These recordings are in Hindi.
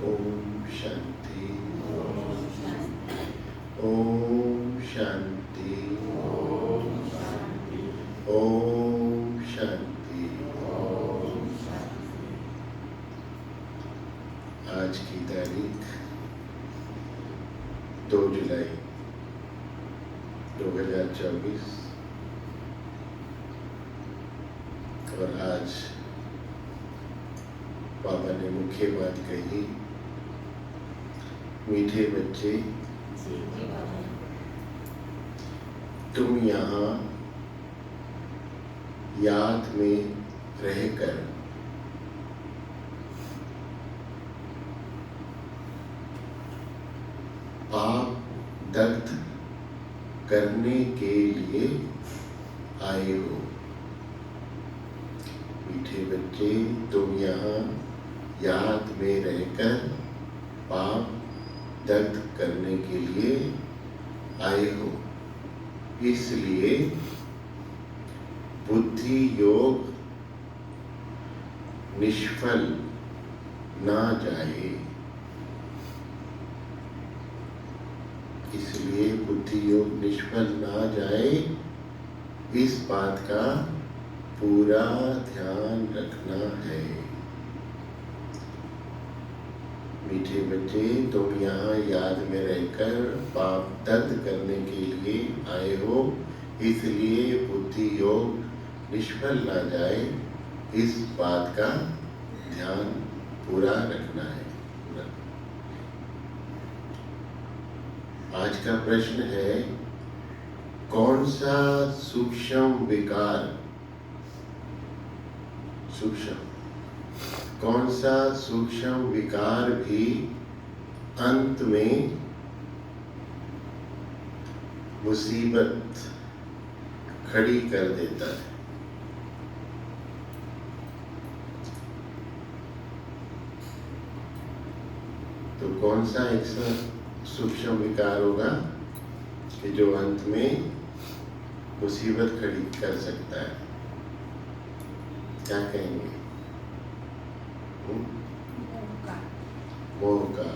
ओम शांति। ओम शांति। ओम शांति। आज की तारीख 2 जुलाई 2024 और आज पापा ने मुख्य बात कही, मीठे बच्चे तुम यहाँ याद में रहकर पाप दग्ध करने के लिए आए हो। मीठे बच्चे तुम यहाँ याद में रहकर पाप दग्ध करने के लिए आए हो, इसलिए बुद्धि योग निष्फल ना जाए। इसलिए बुद्धि योग निष्फल ना जाए, इस बात का पूरा ध्यान रखना है। मीठे बच्चे तुम यहाँ याद में रहकर पाप दग्ध करने के लिए आए हो, इसलिए बुद्धि योग निष्फल ना जाए, इस बात का ध्यान पूरा रखना है। आज का प्रश्न है, कौन सा सूक्ष्म विकार, कौन सा सूक्ष्म विकार भी अंत में मुसीबत खड़ी कर देता है? तो कौन सा ऐसा सूक्ष्म विकार होगा कि जो अंत में मुसीबत खड़ी कर सकता है? क्या कहेंगे? मोह का।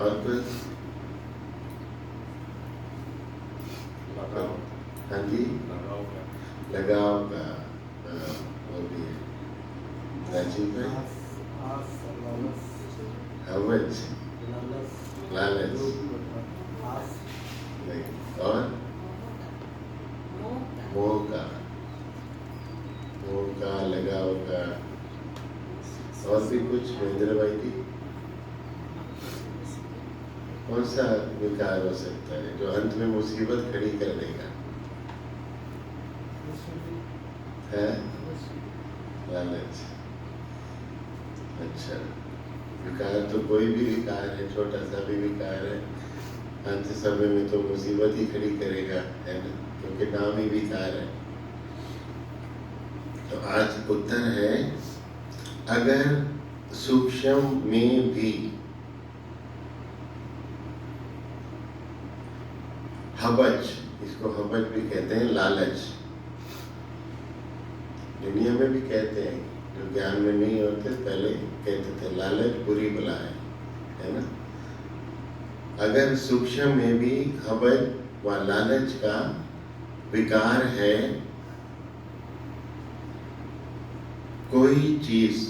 और कुछ? हाँ जी, लगाव का। और भी राजीव भाई? हवज, लालच नहीं, और मोह का, मोह का, लगाव का, और भी कुछ महेंद्र भाई जी? कौन सा विकार हो सकता है जो अंत में मुसीबत खड़ी कर देगा? है लालच। अच्छा, विकार तो कोई भी विकार है, छोटा सा भी विकार है, अंत समय में तो मुसीबत ही खड़ी करेगा, है ना, क्योंकि नाम ही विकार है। तो आज उत्तर है, अगर सूक्ष्म में भी हवज, इसको हवज भी कहते हैं, लालच, दुनिया में भी कहते हैं, जो ज्ञान में नहीं होते पहले कहते थे लालच बुरी बला है ना। अगर सूक्ष्म में भी हवज व लालच का विकार है, कोई चीज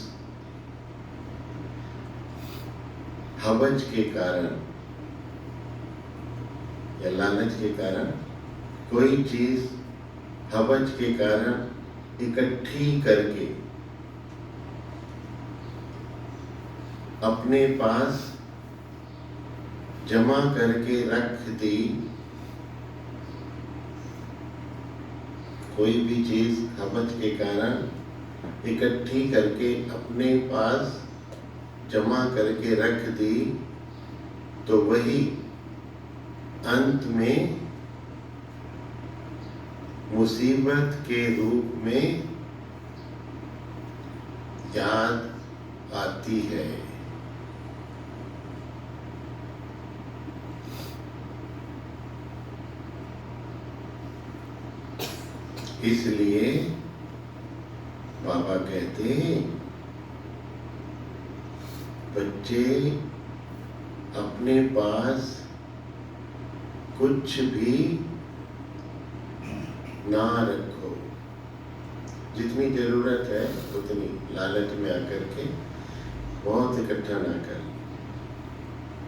हवज के कारण या लालच के कारण, कोई चीज हवज के कारण इकट्ठी करके अपने पास जमा करके रख दी, कोई भी चीज हवज के कारण इकट्ठी करके अपने पास जमा करके रख दी, तो वही अंत में मुसीबत के रूप में याद आती है। इसलिए बाबा कहते हैं, बच्चे अपने पास कुछ भी ना रखो, जितनी जरूरत है उतनी, लालच में आकर के बहुत इकट्ठा ना कर।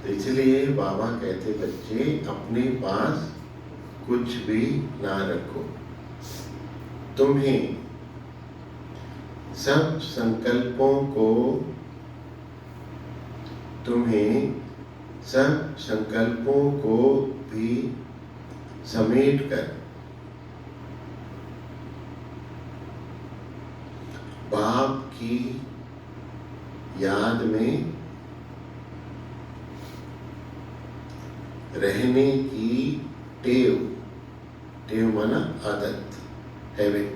तो इसलिए बाबा कहते, बच्चे अपने पास कुछ भी ना रखो, तुम्हें सब संकल्पों को, तुम्हें सब संकल्पों को भी समेट कर बाप की याद में रहने की टेव, टेव माना आदत, हैबिट,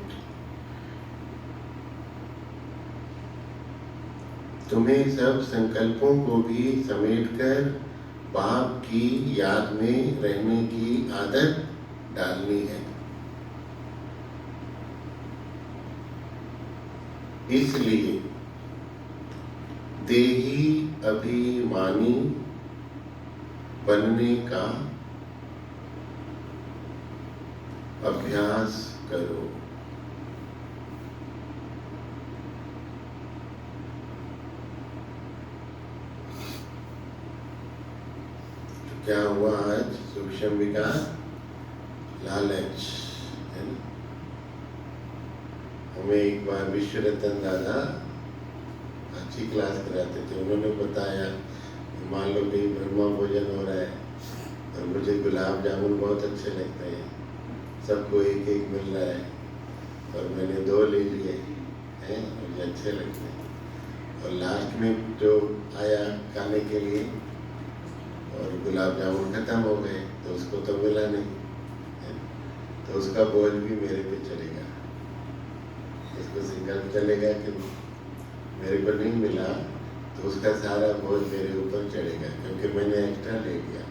तुम्हें सब संकल्पों को भी समेटकर बाप की याद में रहने की आदत डालनी है। इसलिए देही अभिमानी बनने का अभ्यास करो। तो क्या हुआ आज? सूक्ष्म विकार, लालच, है ना। हमें एक बार विश्व रतन दादा अच्छी क्लास कराते थे, उन्होंने बताया, मान लो कहीं ब्रह्मा भोजन हो रहा है और मुझे गुलाब जामुन बहुत अच्छे लगते हैं, सबको एक एक मिल रहा है और मैंने 2 ले लिए हैं, मुझे अच्छे लगते हैं, और लास्ट में जो आया खाने के लिए और गुलाब जामुन खत्म हो गए, तो उसको तो मिला नहीं, तो उसका बोझ भी मेरे पे चलेगा, इसको संकल्प चलेगा कि मेरे को नहीं मिला, तो उसका सारा बोझ मेरे ऊपर चढ़ेगा, क्योंकि मैंने एक्स्ट्रा ले लिया।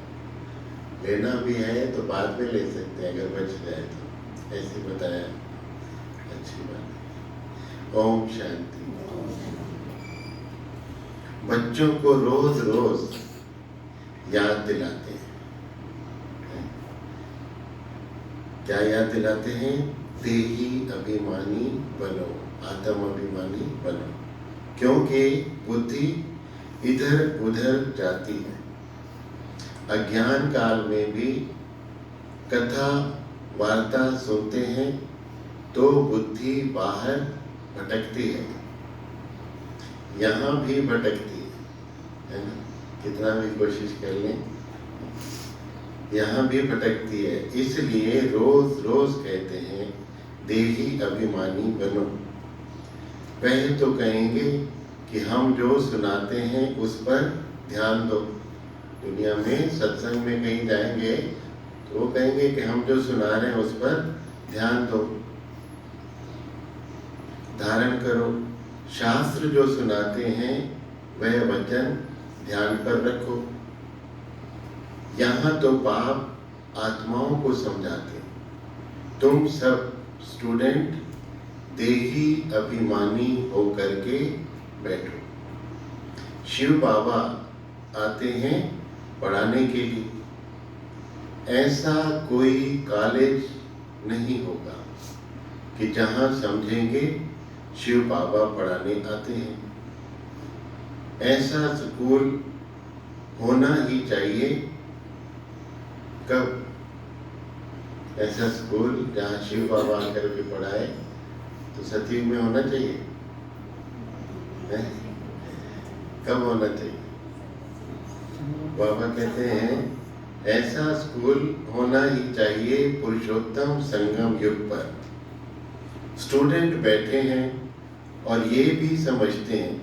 लेना भी है तो बाद में ले सकते हैं, अगर बच जाए तो, ऐसे बताया। अच्छी बात है। ओम शांति। बच्चों को रोज रोज याद दिलाते हैं, क्या याद दिलाते हैं? देही अभिमानी बनो, आत्म अभिमानी बनो। क्योंकि बुद्धि इधर उधर जाती है। अज्ञान काल में भी कथा वार्ता सुनते हैं तो बुद्धि बाहर भटकती है, यहाँ भी भटकती है ना, कितना भी कोशिश कर लें यहाँ भी भटकती है। इसलिए रोज रोज कहते हैं देही अभिमानी बनो। वह तो कहेंगे कि हम जो सुनाते हैं उस पर ध्यान दो। दुनिया में सत्संग में कहीं जाएंगे तो वो कहेंगे कि हम जो सुना रहे हैं उस पर ध्यान दो, धारण करो। शास्त्र जो सुनाते हैं वह वचन ध्यान पर रखो। यहाँ तो पाप आत्माओं को समझाते हैं। तुम सब स्टूडेंट देही अभिमानी होकर के बैठो। शिव बाबा आते हैं पढ़ाने के लिए। ऐसा कोई कॉलेज नहीं होगा कि जहाँ समझेंगे शिव बाबा पढ़ाने आते हैं। ऐसा स्कूल होना ही चाहिए। कब? ऐसा स्कूल जहाँ शिव बाबा आकर के पढ़ाए तो सतयुग में होना चाहिए है? कब होना चाहिए? बाबा कहते हैं ऐसा स्कूल होना ही चाहिए पुरुषोत्तम संगम युग पर। स्टूडेंट बैठे हैं और ये भी समझते हैं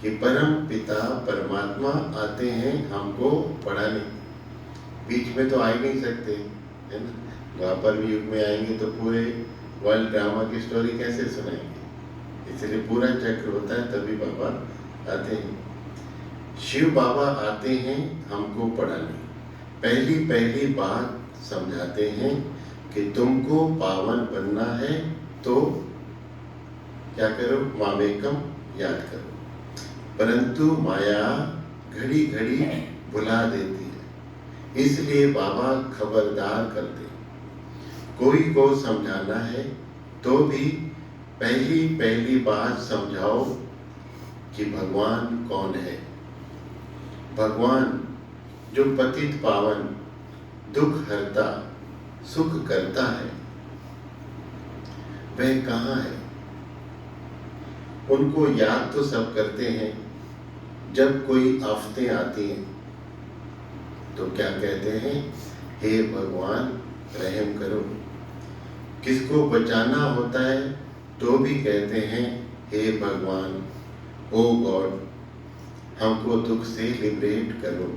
कि परम पिता परमात्मा आते हैं हमको पढ़ाने। बीच में तो आ ही नहीं सकते है ना। द्वापर युग में आएंगे तो पूरे वर्ल्ड ड्रामा की स्टोरी कैसे सुनाएंगे, इसलिए पूरा चक्र होता है तभी बाबा आते हैं। शिव बाबा आते हैं हमको पढ़ाने। पहली पहली बात समझाते हैं कि तुमको पावन बनना है तो क्या करो? मामेकम याद करो। परंतु माया घड़ी घड़ी भुला देती है, इसलिए बाबा खबरदार करते हैं। कोई को समझाना है तो भी पहली पहली बात समझाओ कि भगवान कौन है। भगवान जो पतित पावन, दुख हरता, सुख करता है, वह कहाँ है? उनको याद तो सब करते हैं। जब कोई आफतें आती हैं तो क्या कहते हैं? हे भगवान रहम करो। किसको बचाना होता है तो भी कहते हैं हे भगवान, ओ गॉड, हमको दुख से लिबरेट करो।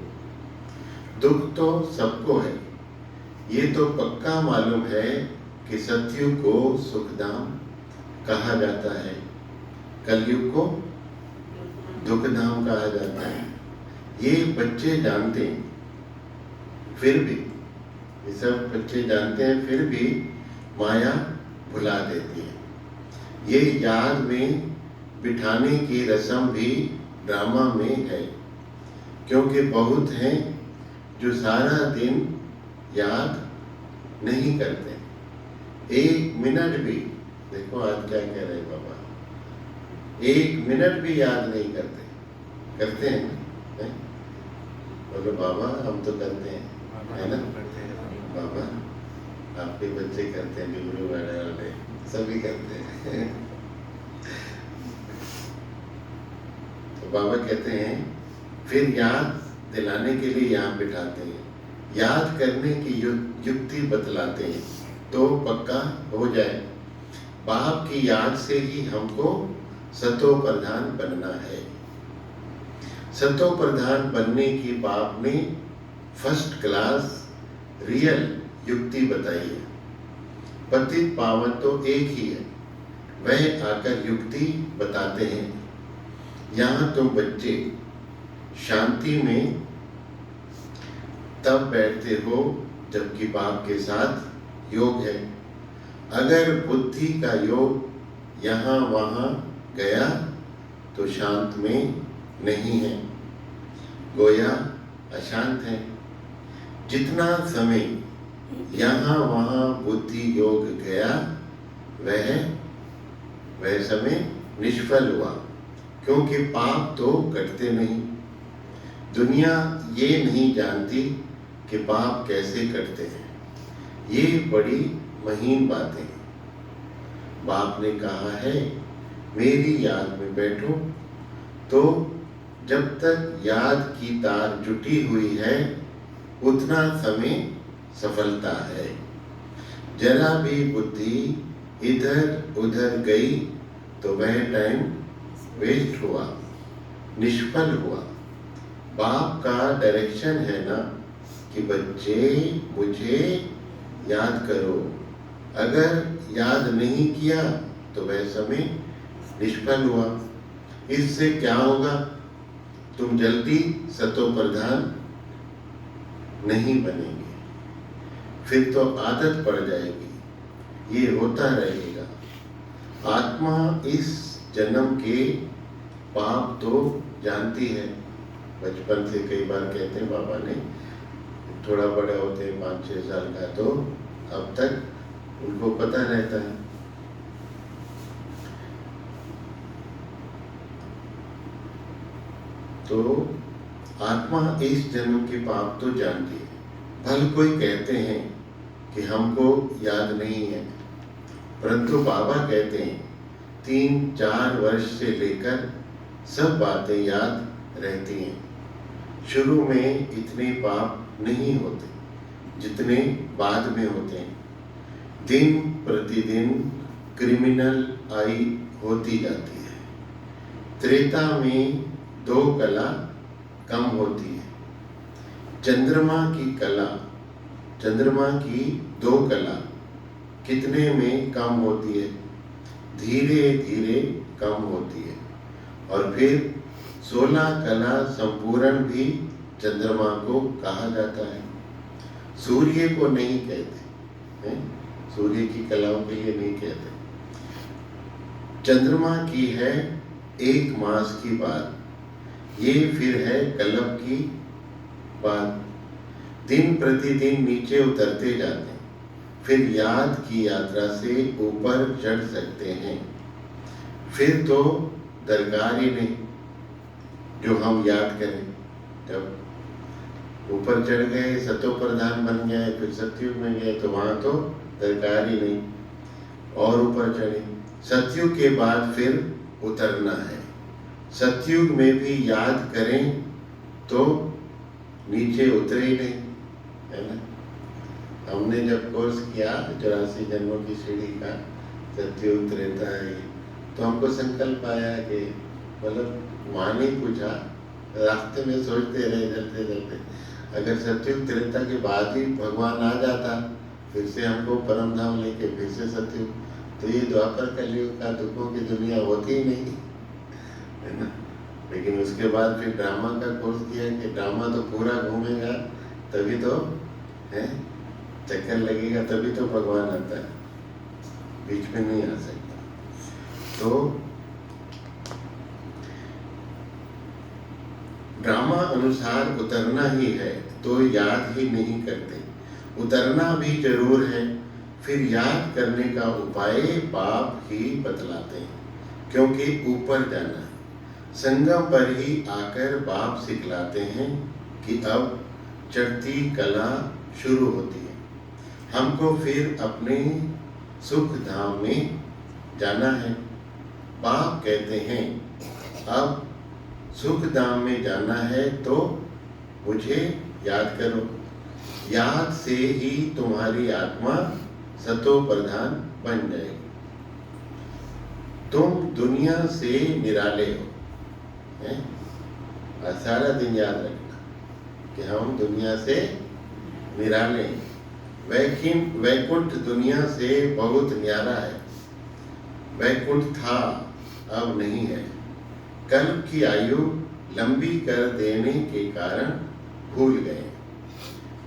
दुख तो सबको है। ये तो पक्का मालूम है कि सतयुग को सुखधाम कहा जाता है, कलयुग को दुखधाम कहा जाता है। ये बच्चे जानते हैं, फिर भी ये सब बच्चे जानते हैं, फिर भी माया भुला देती है। ये याद में बिठाने की रस्म भी ड्रामा में है, क्योंकि बहुत हैं जो सारा दिन याद नहीं करते। एक मिनट भी, देखो आज क्या कह रहे हैं बाबा, एक मिनट भी याद नहीं करते। करते हैं ना? बोलो बाबा हम तो करते हैं, है ना? बाबा आपके बच्चे करते हैं, डिब्रू वाले सभी करते हैं। तो बाबा कहते हैं फिर याद दिलाने के लिए यहाँ बिठाते हैं, याद करने की युक्ति बतलाते हैं तो पक्का हो जाए। बाप की याद से ही हमको सतो प्रधान बनना है। सतो प्रधान बनने की बाप ने फर्स्ट क्लास रियल युक्ति बताई है। पतित पावन तो एक ही है, वह आकर युक्ति बताते हैं। यहाँ तुम बच्चे शांति में तब बैठते हो जबकि बाप के साथ योग है। अगर बुद्धि का योग यहाँ वहाँ गया तो शांत में नहीं है, गोया अशांत है। जितना समय यहाँ वहाँ बुद्धि योग गया वह समय निष्फल हुआ, क्योंकि पाप तो कटते नहीं। दुनिया ये नहीं जानती कि पाप कैसे कटते हैं। ये बड़ी महीन बातें हैं। बाप ने कहा है मेरी याद में बैठो, तो जब तक याद की तार जुटी हुई है उतना समय सफलता है। जरा भी बुद्धि इधर उधर गई तो वह टाइम वेस्ट हुआ, निष्फल हुआ। बाप का डायरेक्शन है ना कि बच्चे मुझे याद करो। अगर याद नहीं किया तो वह समय निष्फल हुआ। इससे क्या होगा? तुम जल्दी सतो प्रधान नहीं बनेंगे, फिर तो आदत पड़ जाएगी। ये होता रहेगा। आत्मा इस जन्म के पाप तो जानती है। बचपन से कई बार कहते हैं बाबा ने, थोड़ा बड़े होते हैं 5-6 साल का, तो अब तक उनको पता रहता है। तो आत्मा इस जन्म के पाप तो जानती है। भल कोई कहते हैं कि हमको याद नहीं है, परंतु बाबा कहते हैं 3-4 वर्ष से लेकर सब बातें याद रहती हैं। शुरू में इतने पाप नहीं होते जितने बाद में होते हैं। दिन प्रतिदिन क्रिमिनल आई होती जाती है। त्रेता में 2 कला कम होती है। चंद्रमा की 2 कला कितने में कम होती है? धीरे धीरे कम होती है। और फिर 16 कला संपूर्ण भी चंद्रमा को कहा जाता है, सूर्य को नहीं कहते हैं। सूर्य की कलाओं के लिए नहीं कहते। चंद्रमा की है 1 मास की बात, ये फिर है कल्प की बात। दिन प्रतिदिन नीचे उतरते जाते हैं, फिर याद की यात्रा से ऊपर चढ़ सकते हैं। फिर तो दरकार ही नहीं जो हम याद करें। जब ऊपर चढ़ गए, सतो प्रधान बन गए, फिर सतयुग में गए, तो वहां तो दरकार ही नहीं। और ऊपर चढ़े, सतयुग के बाद फिर उतरना है। सतयुग में भी याद करें तो नीचे उतरे ही नहीं, है ना। हमने जब कोर्स किया 84 जन्मों की सीढ़ी का, सतयुग त्रेता है, तो हमको संकल्प आया कि मतलब वहाँ नहीं पूछा, रास्ते में सोचते रहे चलते चलते, अगर सतयुग त्रेता के बाद ही भगवान आ जाता फिर से हमको परम धाम लेके फिर से सतयुग, तो ये द्वापर कलयुग का दुखों की दुनिया होती ही नहीं, है ना। लेकिन उसके बाद फिर ड्रामा का कोर्स किया कि ड्रामा तो पूरा घूमेगा तभी तो है, चक्कर लगेगा तभी तो भगवान आता है, बीच में नहीं आ सकता। तो ड्रामा अनुसार उतरना ही है, तो याद ही नहीं करते। उतरना भी जरूर है, फिर याद करने का उपाय बाप ही बतलाते हैं, क्योंकि ऊपर जाना है। संगम पर ही आकर बाप सिखलाते हैं कि अब चढ़ती कला शुरू होती है। हमको फिर अपने सुख धाम में जाना है। बाप कहते हैं अब सुख धाम में जाना है तो मुझे याद करो। याद से ही तुम्हारी आत्मा सतो प्रधान बन जाएगी। तुम दुनिया से निराले हो, हैं? और सारा दिन याद रखना कि हम दुनिया से निराले हैं। वैकुंठ दुनिया से बहुत न्यारा है। वैकुंठ था, अब नहीं है। कल्प की आयु लंबी कर देने के कारण भूल गए।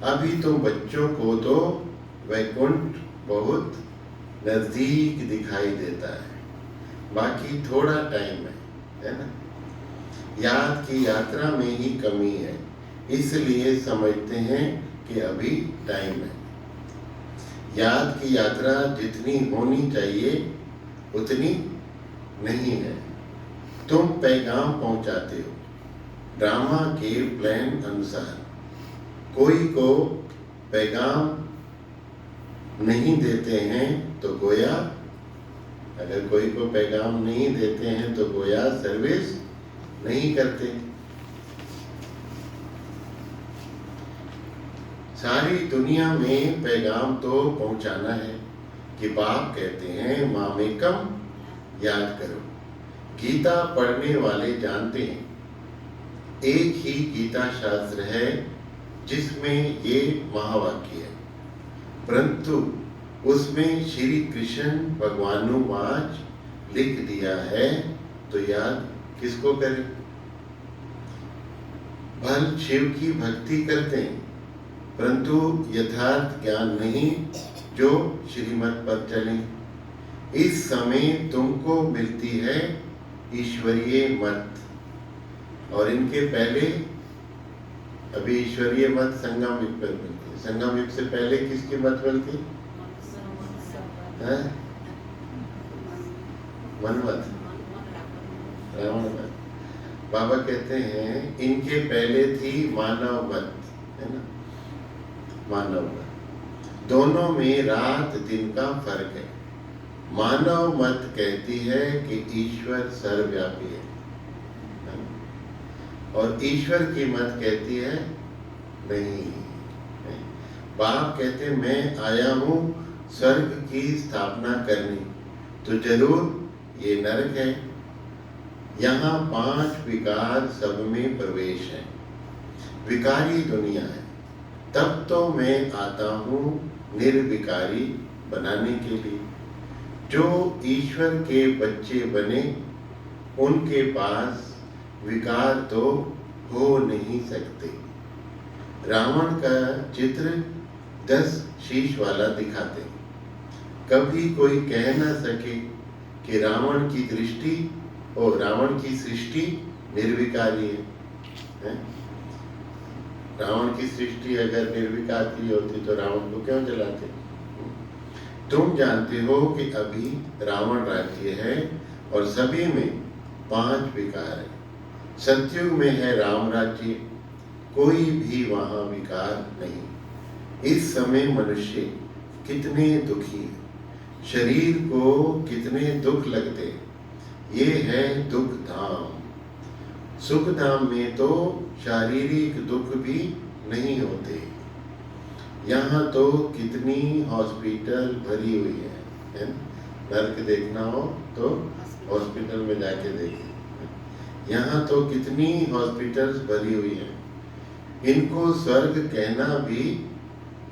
अभी तो बच्चों को तो वैकुंठ बहुत नजदीक दिखाई देता है, बाकी थोड़ा टाइम है ना। याद की यात्रा में ही कमी है, इसलिए समझते हैं कि अभी टाइम है। याद की यात्रा जितनी होनी चाहिए उतनी नहीं है, तुम पैगाम पहुंचाते हो ड्रामा के प्लान अनुसार। कोई को पैगाम नहीं देते हैं तो गोया, अगर कोई को पैगाम नहीं देते हैं तो गोया सर्विस नहीं करते। सारी दुनिया में पैगाम तो पहुंचाना है कि बाप कहते हैं मामेकम याद करो। गीता पढ़ने वाले जानते हैं एक ही गीता शास्त्र है जिसमें ये महावाक्य है, परंतु उसमें श्री कृष्ण भगवानुवाच लिख दिया है, तो याद किसको करें? भल शिव की भक्ति करते हैं, परंतु यथार्थ ज्ञान नहीं जो श्रीमत पर चले। इस समय तुमको मिलती है ईश्वरीय मत, और इनके पहले अभी ईश्वरीय मत संगम युग पर मिलती है। संगम युग से पहले किसकी मत मिलती है? मनमत, रावण मत। बाबा कहते हैं इनके पहले थी मानव मत, है ना, मानव मत। दोनों में रात दिन का फर्क है। मानव मत कहती है कि ईश्वर सर्वव्यापी है, और ईश्वर की मत कहती है नहीं। बाप कहते मैं आया हूँ स्वर्ग की स्थापना करने, तो जरूर ये नरक है। यहाँ 5 विकार सब में प्रवेश है, विकारी दुनिया है। तब तो मैं आता हूँ निर्विकारी बनाने के लिए। जो ईश्वर के बच्चे बने उनके पास विकार तो हो नहीं सकते। रावण का चित्र 10 शीश वाला दिखाते, कभी कोई कह ना सके कि रावण की दृष्टि और रावण की सृष्टि निर्विकारी है? रावण की सृष्टि अगर निर्विकारी होती तो रावण को क्यों जलाते? तुम जानते हो कि अभी रावण राज्य है और सभी में 5 विकार है। सतयुग में है राम राज्य, कोई भी वहां विकार नहीं। इस समय मनुष्य कितने दुखी है, शरीर को कितने दुख लगते हैं। ये है दुख धाम। सुख धाम में तो शारीरिक दुख भी नहीं होते। यहाँ तो कितनी हॉस्पिटल भरी हुई है ना? नर्क देखना हो तो हॉस्पिटल में जाके देखिए। यहाँ तो कितनी हॉस्पिटल्स भरी हुई है। इनको स्वर्ग कहना भी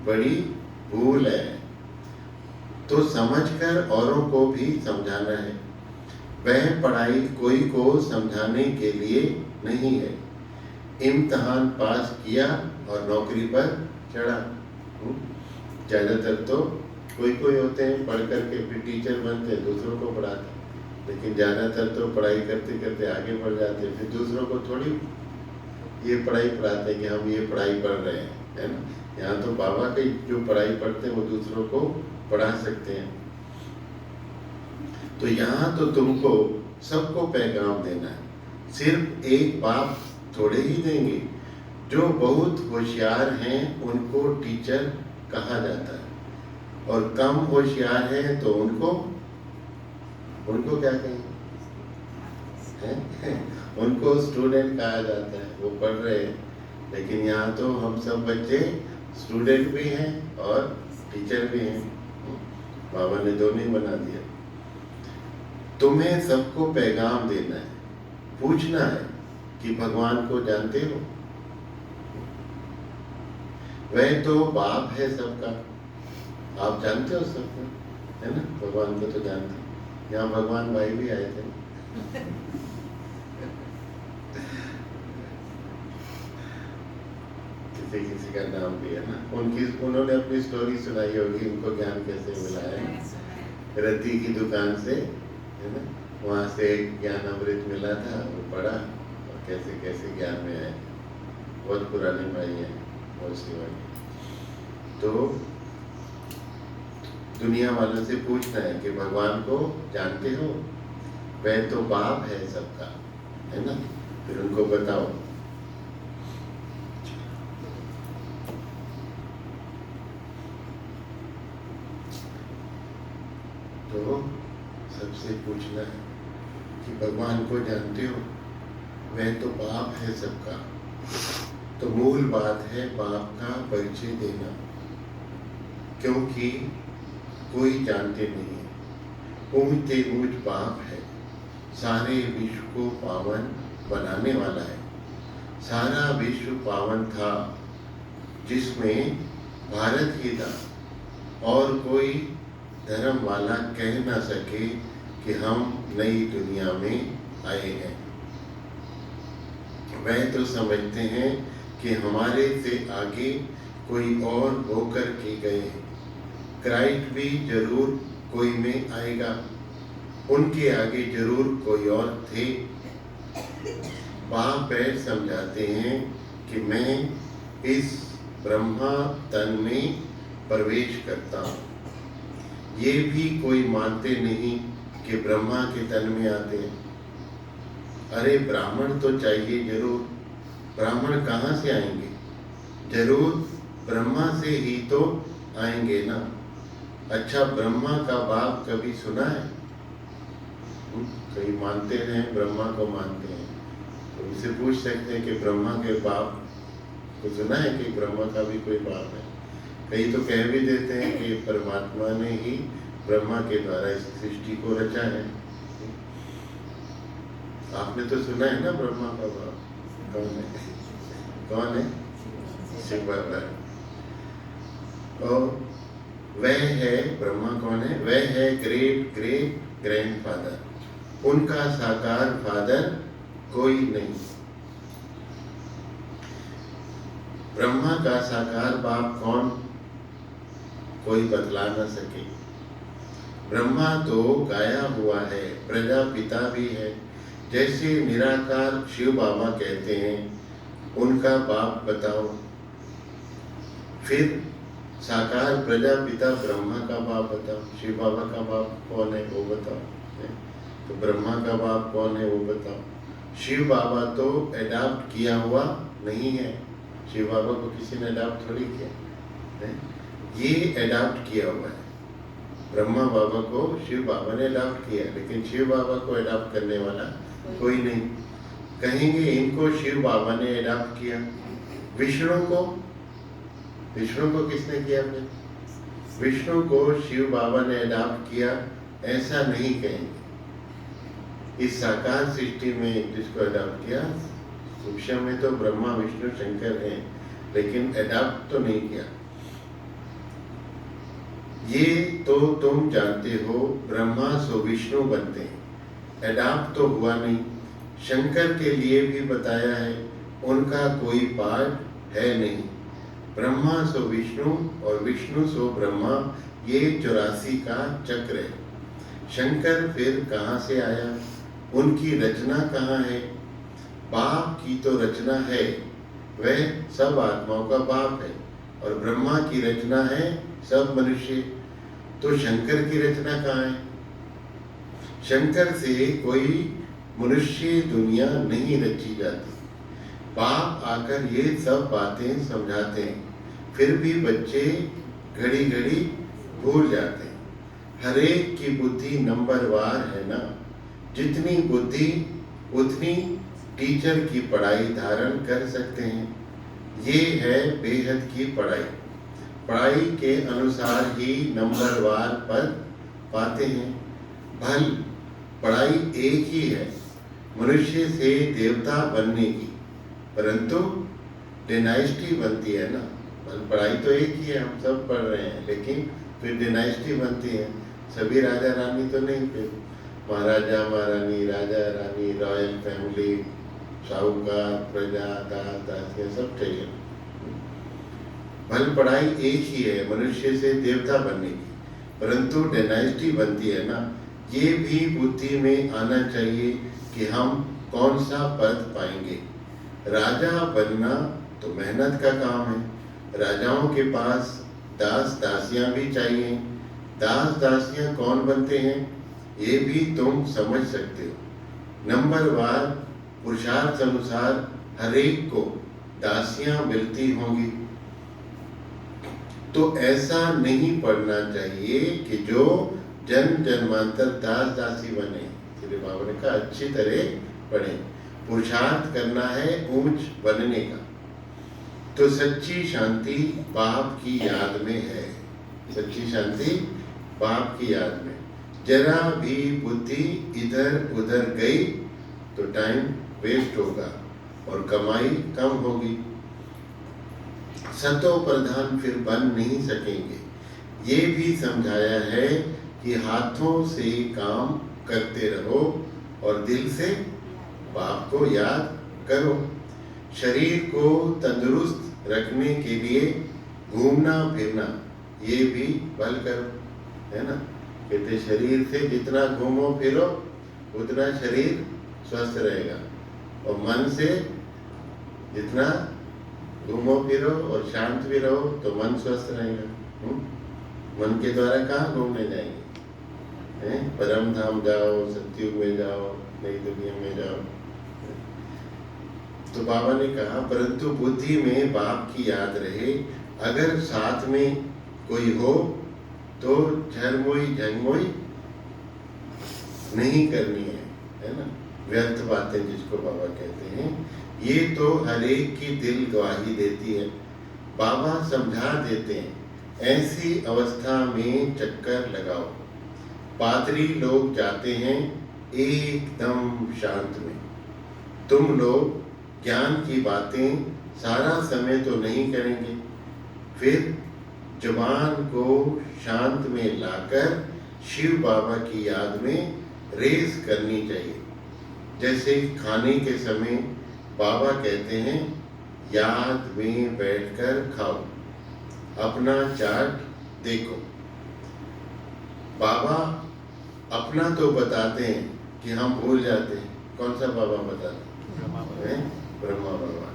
बड़ी भूल है, तो समझकर औरों को भी समझाना है। वह पढ़ाई कोई को समझाने के लिए नहीं है। इम्तिहान पास किया और नौकरी पर चढ़ा। ज़्यादातर तो कोई होते हैं पढ़ करके फिर टीचर बनते हैं, दूसरों को पढ़ाते, लेकिन ज़्यादातर तो पढ़ाई करते करते आगे बढ़ जाते हैं। फिर दूसरों को थोड़ी ये पढ़ाई पढ़ाते हैं कि हम ये पढ़ाई पढ़ रहे हैं, है ना। यहाँ तो बाबा की जो पढ़ाई पढ़ते हैं वो दूसरों को पढ़ा सकते हैं। तो यहाँ तो तुमको सबको पैगाम देना है। सिर्फ एक बाप थोड़े ही देंगे। जो बहुत होशियार हैं उनको टीचर कहा जाता है, और कम होशियार हैं तो उनको क्या कहेंगे? उनको स्टूडेंट कहा जाता है। वो पढ़ रहे हैं, लेकिन यहाँ तो हम सब बच्चे स्टूडेंट भी हैं और टीचर भी हैं। बाबा ने दोनों ही बना दिया। तुम्हें सबको पैगाम देना है, पूछना है कि भगवान को जानते हो? वह तो बाप है सबका, आप जानते हो सबको, है ना। भगवान को तो जानते हैं। यहाँ भगवान भाई भी आए थे। किसी का नाम भी है ना। उन्होंने अपनी स्टोरी सुनाई होगी, उनको ज्ञान कैसे मिला है। रति की दुकान से, है ना, वहाँ से ज्ञान अमृत मिला था, वो पढ़ा और कैसे कैसे ज्ञान में आए। बहुत पुराने भाई हैं, बहुत सेवा की। तो दुनिया वालों से पूछना है कि भगवान को जानते हो? वह तो बाप है सबका। है ना? फिर उनको बताओ। तो सबसे पूछना है कि भगवान को जानते हो? वह तो बाप है सबका। तो मूल बात है बाप का परिचय देना, क्योंकि कोई जानते नहीं है। ऊँचते ऊँच बाप है, सारे विश्व को पावन बनाने वाला है। सारा विश्व पावन था जिसमें भारत ही था, और कोई धर्म वाला कह ना सके कि हम नई दुनिया में आए हैं। वह तो समझते हैं कि हमारे से आगे कोई और होकर के गए हैं। क्राइस्ट भी जरूर कोई में आएगा, उनके आगे जरूर कोई और थे। बाप बैठ समझाते हैं कि मैं इस ब्रह्मा तन में प्रवेश करता हूँ। ये भी कोई मानते नहीं कि ब्रह्मा के तन में आते हैं। अरे ब्राह्मण तो चाहिए जरूर, ब्राह्मण कहाँ से आएंगे? जरूर ब्रह्मा से ही तो आएंगे ना। अच्छा, ब्रह्मा का बाप कभी सुना है? कई मानते हैं, ब्रह्मा को मानते हैं, तो उनसे पूछ सकते हैं कि ब्रह्मा के बाप को सुना है कि ब्रह्मा का भी कोई बाप है? कई तो कह भी देते हैं कि परमात्मा ने ही ब्रह्मा के द्वारा इस सृष्टि को रचा है। आपने तो सुना है ना ब्रह्मा का बाप कौन है? कौन है? शिव बाबा। और वह है ब्रह्मा। कौन है? वह है ग्रेट ग्रेट ग्रैंडफादर। उनका साकार फादर कोई नहीं। ब्रह्मा का साकार बाप कौन? कोई बतला न सके। ब्रह्मा तो गाया हुआ है, प्रजापिता भी है। जैसे निराकार शिव बाबा कहते हैं, उनका बाप बताओ। फिर साकार प्रजापिता ब्रह्मा का बाप बताओ। शिव बाबा का बाप कौन है वो बताओ। तो ब्रह्मा का बाप कौन है वो बताओ। शिव बाबा तो एडॉप्ट किया हुआ नहीं है। शिव बाबा को किसी ने एडॉप्ट थोड़ी किया है, ये एडॉप्ट किया हुआ है। ब्रह्मा बाबा को शिव बाबा ने एडॉप्ट किया, लेकिन शिव बाबा को एडॉप्ट करने वाला कोई नहीं। कहेंगे इनको शिव बाबा ने एडॉप्ट किया। विष्णु को किसने किया? अपने विष्णु को शिव बाबा ने एडॉप्ट किया, ऐसा नहीं कहेंगे। इस साकार सृष्टि में जिसको एडॉप्ट किया, सूक्ष्म में तो ब्रह्मा विष्णु शंकर हैं, लेकिन एडॉप्ट तो नहीं किया। ये तो तुम जानते हो, ब्रह्मा सो विष्णु बनते हैं, एडॉप्ट तो हुआ नहीं। शंकर के लिए भी बताया है, उनका कोई पार्ट है नहीं। ब्रह्मा सो विष्णु और विष्णु सो ब्रह्मा, ये 84 का चक्र है। शंकर फिर कहाँ से आया? उनकी रचना कहाँ है? बाप की तो रचना है, वह सब आत्माओं का बाप है, और ब्रह्मा की रचना है सब मनुष्य। तो शंकर की रचना कहाँ है? शंकर से कोई मनुष्य दुनिया नहीं रची जाती। बाप आकर ये सब बातें समझाते हैं, फिर भी बच्चे घड़ी घड़ी भूल जाते हैं। हर एक की बुद्धि नंबरवार है ना। जितनी बुद्धि उतनी टीचर की पढ़ाई धारण कर सकते हैं। ये है बेहद की पढ़ाई। पढ़ाई के अनुसार ही नंबरवार पद पाते हैं। भल पढ़ाई एक ही है, मनुष्य से देवता बनने की, परंतु डायनेस्टी बनती है ना। भल पढ़ाई तो एक ही है, हम सब पढ़ रहे हैं, लेकिन फिर डायनेस्टी बनती है। सभी राजा रानी तो नहीं, फिर महाराजा महारानी, राजा रानी, रॉयल फैमिली, साहूकार, प्रजा, दास दासियां सब चाहिए। भल पढ़ाई एक ही है, मनुष्य से देवता बनने की, परंतु डायनेस्टी बनती है ना। ये भी बुद्धि में आना चाहिए कि हम कौन सा पद पाएंगे। राजा बनना तो मेहनत का काम है। राजाओं के पास दास दासियां भी चाहिए। दास दासियां कौन बनते हैं, ये भी तुम समझ सकते हो। नंबरवार पुरुषार्थ अनुसार हरेक को दासियां मिलती होंगी। तो ऐसा नहीं पढ़ना चाहिए कि जो जन्म जन्मांतर दास दासी बने। श्री बाबा ने कहा अच्छी तरह पढ़े, पुरुषार्थ करना है ऊंच बनने का। तो सच्ची शांति बाप की याद में है, सच्ची शांति बाप की याद में। जरा भी बुद्धि इधर उधर गई तो टाइम वेस्ट होगा और कमाई कम होगी। सतो प्रधान फिर बन नहीं सकेंगे। ये भी समझाया है कि हाथों से काम करते रहो और दिल से बाप को याद करो। शरीर को तंदुरुस्त रखने के लिए घूमना फिरना ये भी बल करो, है ना। कहते शरीर से जितना घूमो फिरो उतना शरीर स्वस्थ रहेगा, और मन से जितना घूमो फिरो और शांत भी रहो तो मन स्वस्थ रहेगा। मन के द्वारा कहाँ घूमने जाएंगे? परम धाम जाओ, सत्युग में जाओ, नई दुनिया में जाओ। तो बाबा ने कहा परंतु बुद्धि में बाप की याद रहे। अगर साथ में कोई हो तो झरमोई झंगमोई नहीं करनी है ना, व्यर्थ बातें जिसको बाबा कहते हैं। ये तो हर एक की दिल गवाही देती है। बाबा समझा देते हैं ऐसी अवस्था में चक्कर लगाओ। पादरी लोग जाते हैं एकदम शांत में। तुम लोग ज्ञान की बातें सारा समय तो नहीं करेंगे, फिर जुबान को शांत में लाकर शिव बाबा की याद में रेस करनी चाहिए। जैसे खाने के समय बाबा कहते हैं याद में बैठकर खाओ, अपना चार्ट देखो। बाबा अपना तो बताते हैं कि हम भूल जाते हैं। कौन सा बाबा बताते हैं? ब्रह्मा बाबा।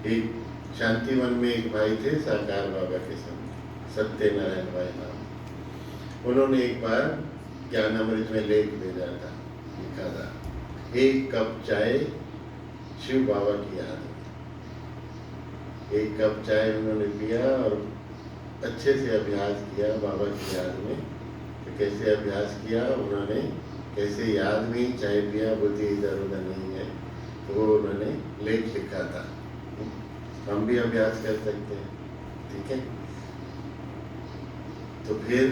एक शांतिवन में एक भाई थे साकार बाबा के संग, सत्यनारायण भाई नाम। उन्होंने एक बार ज्ञानामृत में लेख भेजा था, लिखा था एक कप चाय शिव बाबा की याद में। एक कप चाय उन्होंने पिया और अच्छे से अभ्यास किया बाबा की याद में। तो कैसे अभ्यास किया उन्होंने, कैसे याद में चाय पिया, बुद्धि इधर उधर नहीं है, तो वो उन्होंने लेख लिखा था। हम भी अभ्यास कर सकते हैं, ठीक है। तो फिर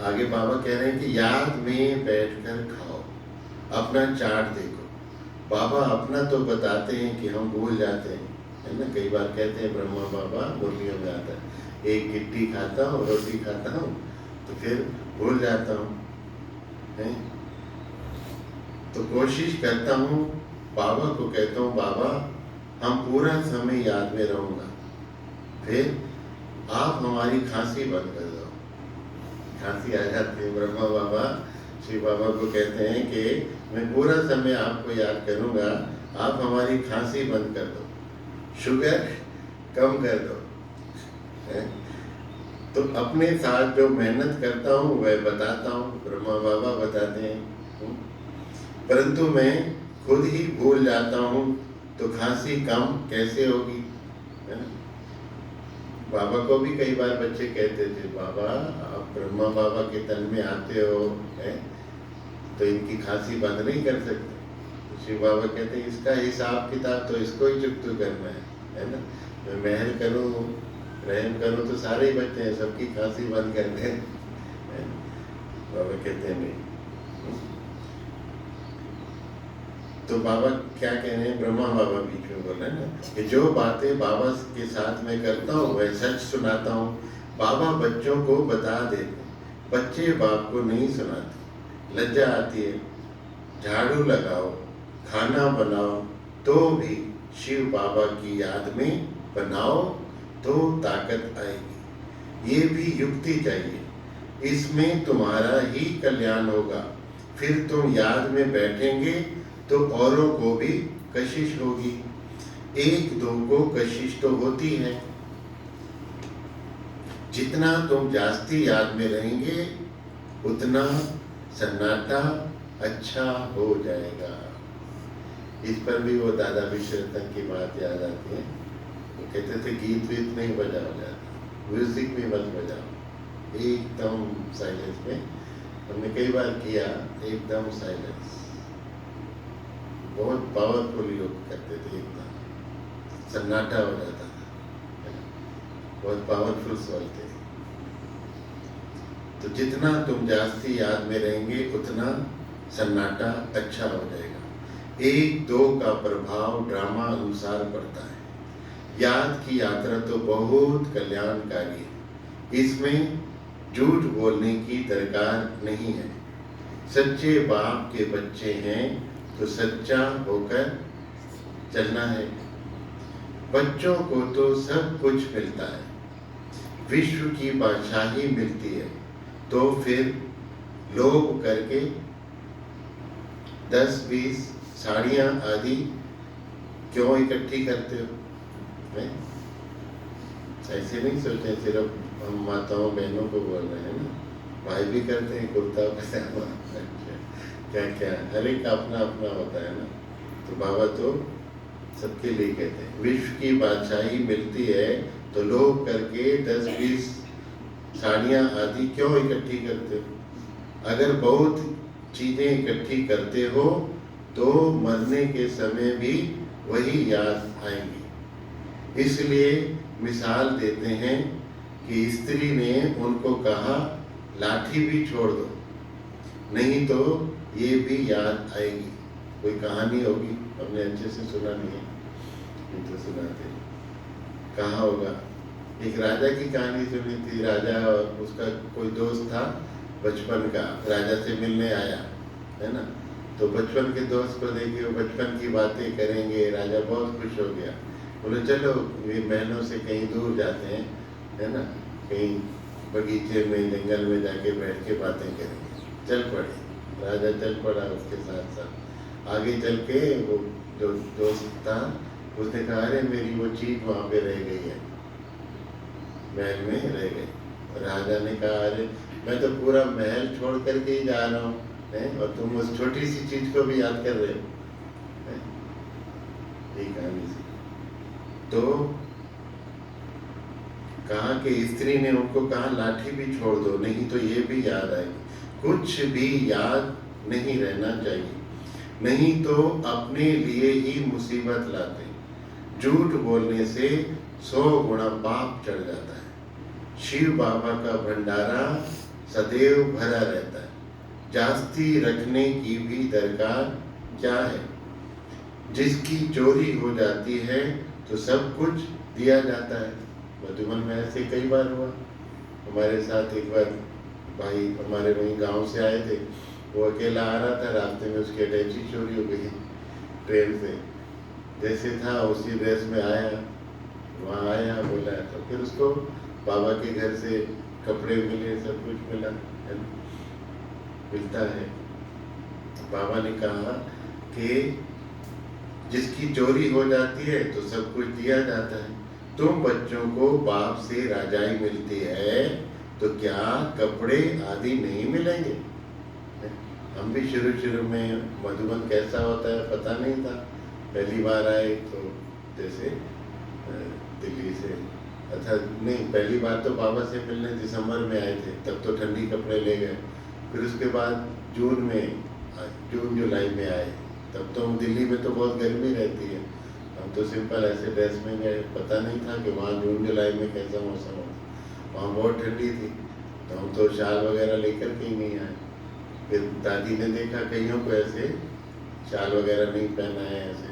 आगे बाबा कह रहे हैं कि याद में बैठकर खाओ, अपना चार्ट देखो। बाबा अपना तो बताते हैं कि हम भूल जाते हैं, है ना। कई बार कहते हैं ब्रह्मा बाबा मुरलियों में आता है, एक गिट्टी खाता हूँ, रोटी खाता हूँ, तो फिर भूल जाता हूँ, है। तो कोशिश करता हूँ, बाबा को कहता हूँ बाबा हम पूरा समय याद में रहूँगा, फिर आप हमारी खांसी बंद कर दो। खांसी आ जाती है, ब्रह्मा बाबा शिव बाबा को कहते हैं कि मैं पूरा समय आपको याद करूँगा, आप हमारी खांसी बंद कर दो, शुगर कम कर दो, है? तो अपने साथ जो मेहनत करता हूँ वह बताता हूँ, ब्रह्मा बाबा बताते हैं। परंतु मैं खुद ही भूल जाता हूँ तो खांसी कम कैसे होगी, है ना। बाबा को भी कई बार बच्चे कहते थे बाबा आप ब्रह्मा बाबा के तन में आते हो, है, तो इनकी खांसी बंद नहीं कर सकते। शिव बाबा कहते हैं इसका हिसाब किताब तो इसको ही चुकतू करना है ना। मैं मेहर करूँ रहम करूँ तो सारे ही बच्चे हैं, सबकी खांसी बंद कर दें। बाबा कहते हैं नहीं। तो बाबा क्या कह रहे हैं, ब्रह्मा बाबा बीच में बोल रहे हैं ना कि जो बातें बाबा के साथ में करता हूँ वह सच सुनाता हूँ। बाबा बच्चों को बता देते, बच्चे बाप को नहीं सुनाते। लज्जा आती है, झाड़ू लगाओ, खाना बनाओ तो भी शिव बाबा की याद में बनाओ तो ताकत आएगी। ये भी युक्ति चाहिए, इसमें तुम्हारा ही कल्याण होगा। फिर तुम याद में बैठेंगे तो औरों को भी कशिश होगी। एक दो को कशिश तो होती है। जितना तुम जास्ती याद में रहेंगे उतना सन्नाटा अच्छा हो जाएगा। इस पर भी वो दादा विश्वरतन की बात याद आती है। वो कहते थे गीत वीत नहीं बजाओ जाता, म्यूजिक भी मत बजाओ, एकदम साइलेंस में। हमने कई बार किया, एकदम साइलेंस, बहुत पावरफुल योग करते थे, एकदम सन्नाटा हो जाता था, बहुत पावरफुल स्वर थे। तो जितना तुम जास्ती याद में रहेंगे उतना सन्नाटा अच्छा हो जाएगा। 1-2 का प्रभाव ड्रामा अनुसार पड़ता है। याद की यात्रा तो बहुत कल्याणकारी है, इसमें झूठ बोलने की दरकार नहीं है। सच्चे बाप के बच्चे हैं तो सच्चा होकर चलना है। बच्चों को तो सब कुछ मिलता है, विश्व की बादशाही मिलती है, तो फिर लोभ करके 10-20 साड़ियाँ आदि क्यों इकट्ठी करते हो? ऐसे नहीं सोचते सिर्फ हम माताओं बहनों को बोल रहे हैं ना, भाई भी करते हैं, कुर्ता पजामा क्या क्या, हर एक का अपना अपना होता है ना। तो बाबा तो सबके लिए कहते हैं विश्व की बादशाही मिलती है तो लोभ करके 10-20 साड़ियाँ आदि क्यों इकट्ठी करते हो? अगर बहुत चीजें इकट्ठी करते हो तो मरने के समय भी वही याद आएंगी। इसलिए मिसाल देते हैं कि स्त्री ने उनको कहा लाठी भी छोड़ दो, नहीं तो ये भी याद आएगी। कोई कहानी होगी, हमने अच्छे से सुना नहीं है, नहीं तो सुनाते। कहा होगा, एक राजा की कहानी सुनी थी। राजा और उसका कोई दोस्त था बचपन का, राजा से मिलने आया है ना। तो बचपन के दोस्त को देखे, वो बचपन की बातें करेंगे, राजा बहुत खुश हो गया। बोले चलो ये बहनों से कहीं दूर जाते हैं, है ना, कहीं बगीचे में जंगल में जाके बैठ के बातें करेंगे। चल पड़े, राजा चल पड़ा उसके साथ साथ। आगे चल के वो जो दोस्त था उसने कहा अरे मेरी वो चीज वहाँ पे रह गई है, महल में रह गई। राजा ने कहा अरे मैं तो पूरा महल छोड़ करके ही जा रहा हूँ, और तुम उस छोटी सी चीज को भी याद कर रहे हो। एक कहानी सी। तो कहा कि स्त्री ने उनको कहा लाठी भी छोड़ दो, नहीं तो ये भी याद आएगी। कुछ भी याद नहीं रहना चाहिए, नहीं तो अपने लिए ही मुसीबत लाते। झूठ बोलने से 100 गुना पाप चढ़ जाता है। शिव बाबा का भंडारा सदैव भरा रहता है, जास्ती रखने की भी दरकार क्या है। जिसकी चोरी हो जाती है तो सब कुछ दिया जाता है। मधुबन में ऐसे कई बार हुआ। हमारे साथ एक बार भाई हमारे वहीं गांव से आए थे, वो अकेला आ रहा था, रास्ते में उसकी अटैची चोरी हो गई ट्रेन से। जैसे था उसी ड्रेस में आया, वहाँ आया, बोला तो फिर उसको बाबा के घर से कपड़े मिले, सब कुछ मिला, है ना, मिलता है। बाबा ने कहा कि जिसकी चोरी हो जाती है तो सब कुछ दिया जाता है। तुम बच्चों को बाप से राजाई मिलती है तो क्या कपड़े आदि नहीं मिलेंगे? हम भी शुरू में मधुबन कैसा होता है पता नहीं था। पहली बार आए तो जैसे दिल्ली से, अच्छा नहीं, पहली बार तो बाबा से मिलने दिसंबर में आए थे, तब तो ठंडी कपड़े ले गए। फिर उसके बाद जून जुलाई में आए, तब तो दिल्ली में तो बहुत गर्मी रहती है। हम तो सिंपल ऐसे ड्रेस में गए, पता नहीं था कि वहाँ जून जुलाई में कैसा मौसम होता। वहाँ बहुत ठंडी थी, तो हम तो शाल वगैरह लेकर के ही नहीं आए। फिर दादी ने देखा कईयों को ऐसे शाल वगैरह नहीं पहना है ऐसे,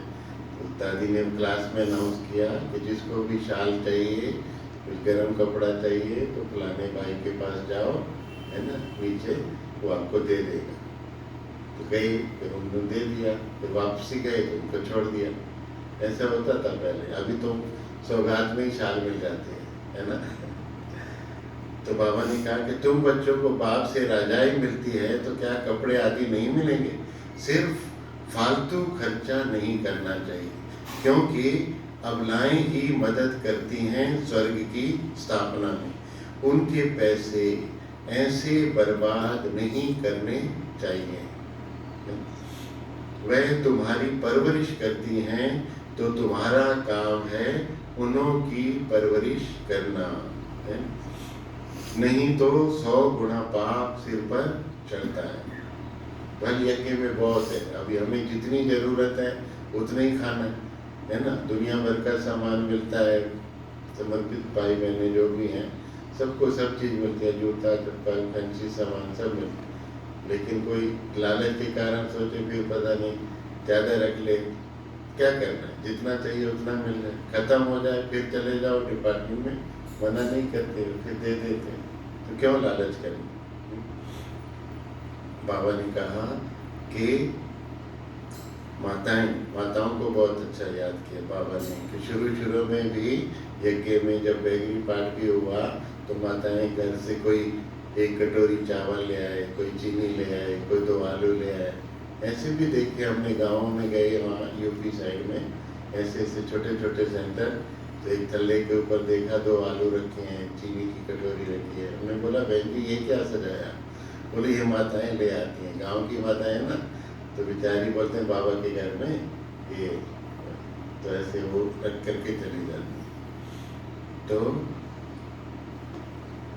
तो दादी ने क्लास में अनाउंस किया कि जिसको भी शाल चाहिए, कुछ गर्म कपड़ा चाहिए तो फलाने भाई के पास जाओ, है ना, नीचे वो आपको दे देगा। तो गई, फिर उन्होंने दे दिया, फिर वापसी गए तो उनको छोड़ दिया। ऐसा होता था पहले। अभी तो सौगात में ही शाल मिल जाते हैं, है ना। तो बाबा ने कहा कि तुम बच्चों को बाप से राजाई मिलती है तो क्या कपड़े आदि नहीं मिलेंगे? सिर्फ फालतू खर्चा नहीं करना चाहिए, क्योंकि अबलाएं ही मदद करती हैं स्वर्ग की स्थापना में। उनके पैसे ऐसे बर्बाद नहीं करने चाहिए। वह तुम्हारी परवरिश करती हैं तो तुम्हारा काम है उन्हों की परवरिश करना है, नहीं तो 100 गुना पाप सिर पर चढ़ता है। फल यज्ञ में बहुत है, अभी हमें जितनी जरूरत है उतना ही खाना है ना। दुनिया भर का सामान मिलता है, समर्पित भाई बहने जो भी हैं सबको सब चीज़ मिलती है, जूता चप्पल फैंसी सामान सब मिलता है। लेकिन कोई लालच के कारण सोचे फिर पता नहीं ज़्यादा रख ले, क्या करना है, जितना चाहिए उतना मिल रहा है, ख़त्म हो जाए फिर चले जाओ डिपार्टमेंट में, मना नहीं करते फिर दे देते, तो क्यों लालच करें। बाबा ने कहा कि माताओं को बहुत अच्छा याद किया बाबा ने कि शुरू में भी यज्ञ में जब बैगरी पाठ भी हुआ तो माताएं घर से कोई 1 कटोरी चावल ले आए, कोई चीनी ले आए, कोई 2 आलू ले आए। ऐसे भी देखे हमने, गाँव में गए वहाँ यूपी साइड में, ऐसे छोटे छोटे सेंटर, तो एक थल्ले के ऊपर देखा 2 आलू रखे हैं, चीनी की कटोरी रखी है। हमने बोला बहन जी ये क्या सजाया? बोले ये माताएं ले आती हैं, गांव की माताएं ना, तो बेचारी बोलते हैं बाबा के घर में ये, तो ऐसे वो रख करके चली जाती है। तो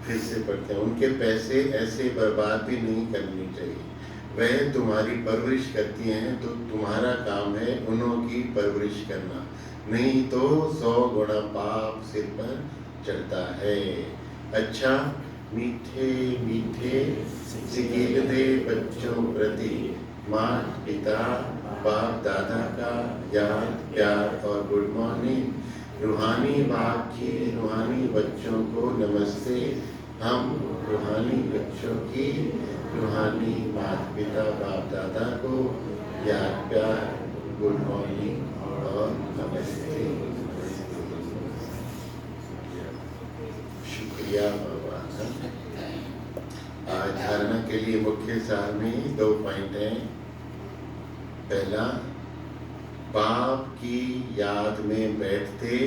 फिर से पढ़ते हैं, उनके पैसे ऐसे बर्बाद भी नहीं करनी चाहिए। वह तुम्हारी परवरिश करती हैं तो तुम्हारा काम है उन्हों की परवरिश करना, नहीं तो 100 गुना पाप सिर पर चढ़ता है। अच्छा मीठे मीठे सिकेल दे बच्चों प्रति माता पिता बाप दादा का याद प्यार और गुड मॉर्निंग। रूहानी बाप की रूहानी बच्चों को नमस्ते। हम रूहानी बच्चों की रूहानी माता पिता बाप दादा को याद प्यार गुड मॉर्निंग और नमस्ते। शुक्रिया बाबा। आज धारणा के लिए मुख्य सार में 2 पॉइंट हैं। पहला, बाप की याद में बैठते,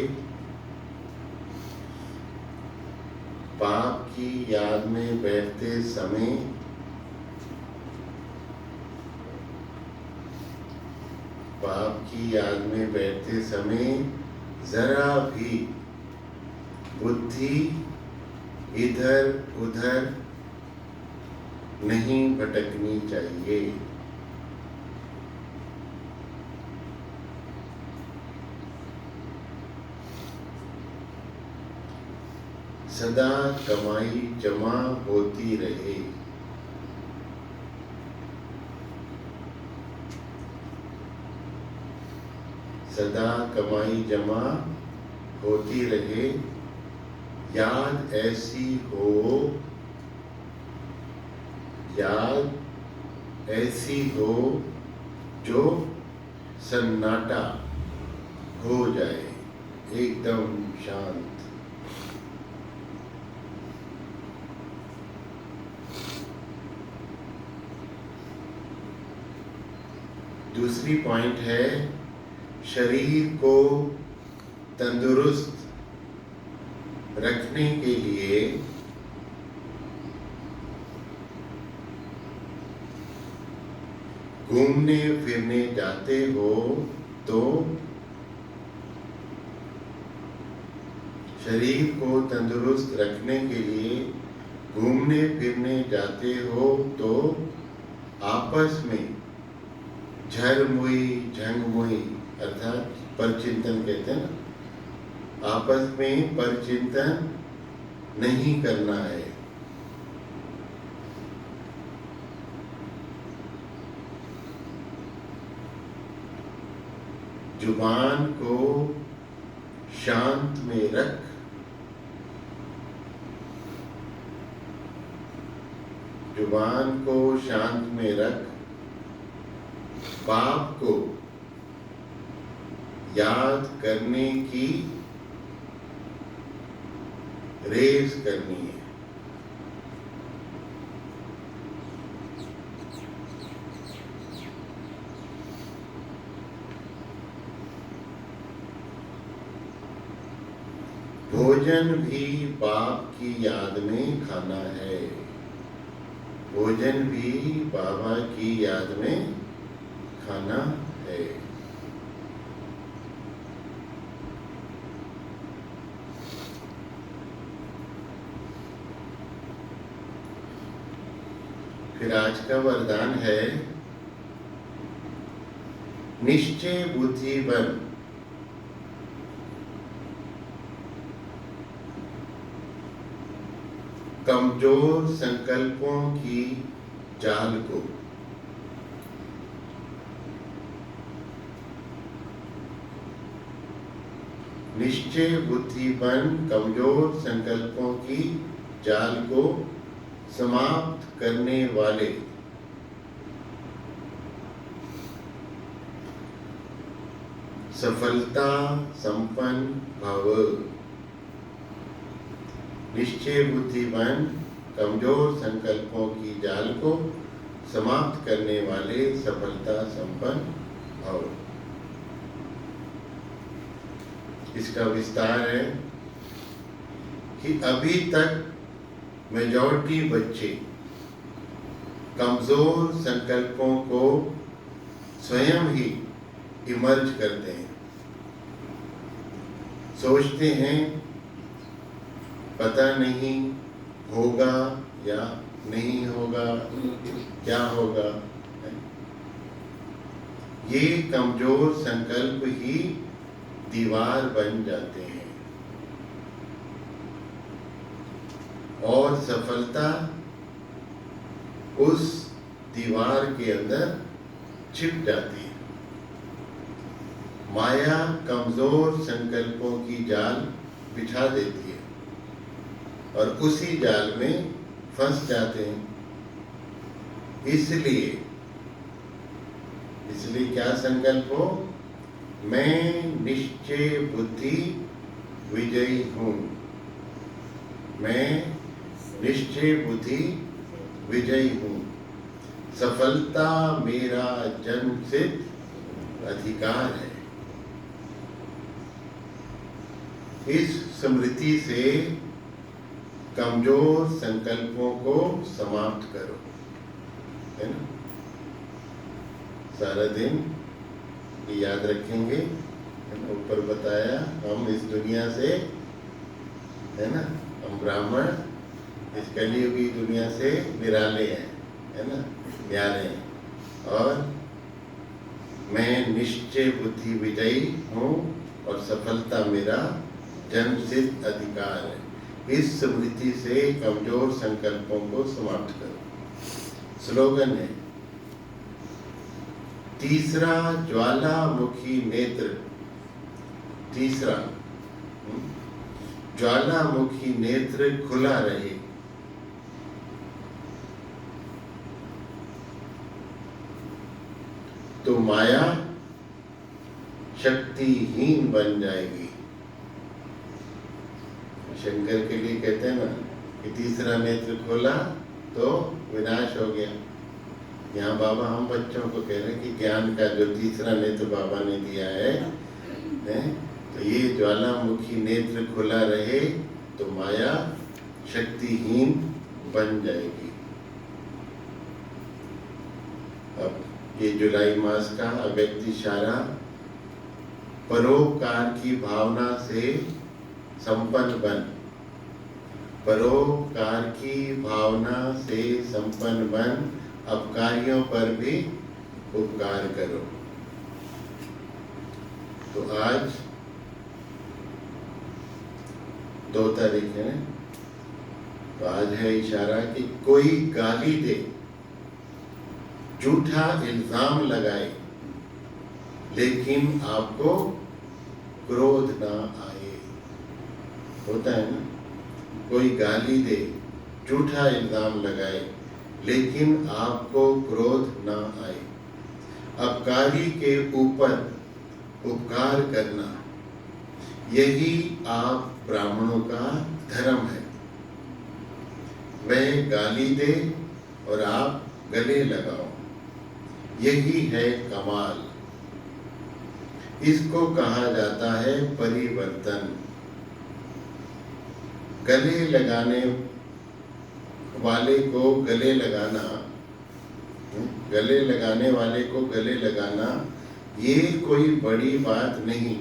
बाप की याद में बैठते समय बाप की याद में बैठते समय जरा भी बुद्धि इधर उधर नहीं भटकनी चाहिए। सदा कमाई जमा होती रहे। सदा कमाई जमा होती रहे। याद ऐसी हो, याद ऐसी हो जो सन्नाटा हो जाए, एकदम शांत। दूसरी पॉइंट है, शरीर को तंदुरुस्त रखने के लिए घूमने फिरने जाते हो तो शरीर को तंदुरुस्त रखने के लिए घूमने फिरने जाते हो तो आपस में झरमुई झंगमुई अर्थात परचिंतन कहते हैं ना, आपस में परचिंतन नहीं करना है। जुबान को शांत में रख, जुबान को शांत में रख। बाप को याद करने की रेस करनी है। भोजन भी बाप की याद में खाना है। भोजन भी बाबा की याद में खाना है। फिर आज का वरदान है निश्चय बुद्धि बन। कमजोर संकल्पों की जाल को निश्चय बुद्धि बन कमजोर संकल्पों की जाल को समाप्त करने वाले सफलता संपन्न भव। निश्चय बुद्धि बन कमजोर संकल्पों की जाल को समाप्त करने वाले सफलता संपन्न भव। इसका विस्तार है कि अभी तक मेजॉरिटी बच्चे कमजोर संकल्पों को स्वयं ही इमर्ज करते हैं। सोचते हैं पता नहीं होगा या नहीं होगा, क्या होगा। ये कमजोर संकल्प ही दीवार बन जाते हैं और सफलता उस दीवार के अंदर छिप जाती है। माया कमजोर संकल्पों की जाल बिछा देती है और उसी जाल में फंस जाते हैं। इसलिए क्या संकल्प हो? मैं निश्चय बुद्धि विजयी हूँ। मैं निश्चय बुद्धि विजयी हूँ। सफलता मेरा जन्मसिद्ध अधिकार है। इस स्मृति से कमजोर संकल्पों को समाप्त करो, है ना। सारा दिन ये याद रखेंगे। ऊपर बताया हम इस दुनिया से, है ना, हम ब्राह्मण इस कलियुगी दुनिया से निराले हैं, है ना, न्यारे हैं। और मैं निश्चय बुद्धि विजयी हूँ और सफलता मेरा जन्मसिद्ध अधिकार है। इस स्मृति से कमजोर संकल्पों को समाप्त करो। स्लोगन है तीसरा ज्वालामुखी नेत्र। तीसरा ज्वालामुखी नेत्र खुला रहे। तो माया शक्तिहीन बन जाएगी। शंकर के लिए कहते हैं ना कि तीसरा नेत्र खोला तो विनाश हो गया। यहाँ बाबा हम बच्चों को कह रहे हैं कि ज्ञान का जो तीसरा नेत्र बाबा ने दिया है, तो ये ज्वालामुखी नेत्र खुला रहे तो माया शक्तिहीन बन जाएगी। अब ये जुलाई मास का अव्यक्त इशारा परोपकार की भावना से संपन्न बन। परोपकार की भावना से संपन्न बन, अपकारियों पर भी उपकार करो। तो आज 2 तारीख है, तो आज है इशारा कि कोई गाली दे, झूठा इल्जाम लगाए, लेकिन आपको क्रोध ना आए। होता है ना, कोई गाली दे, झूठा इल्जाम लगाए, लेकिन आपको क्रोध ना आए। अपकारी के ऊपर उपकार करना, यही आप ब्राह्मणों का धर्म है। वह गाली दे और आप गले लगाओ, यही है कमाल। इसको कहा जाता है परिवर्तन। गले लगाने वाले को गले लगाना, गले लगाने वाले को गले लगाना ये कोई बड़ी बात नहीं,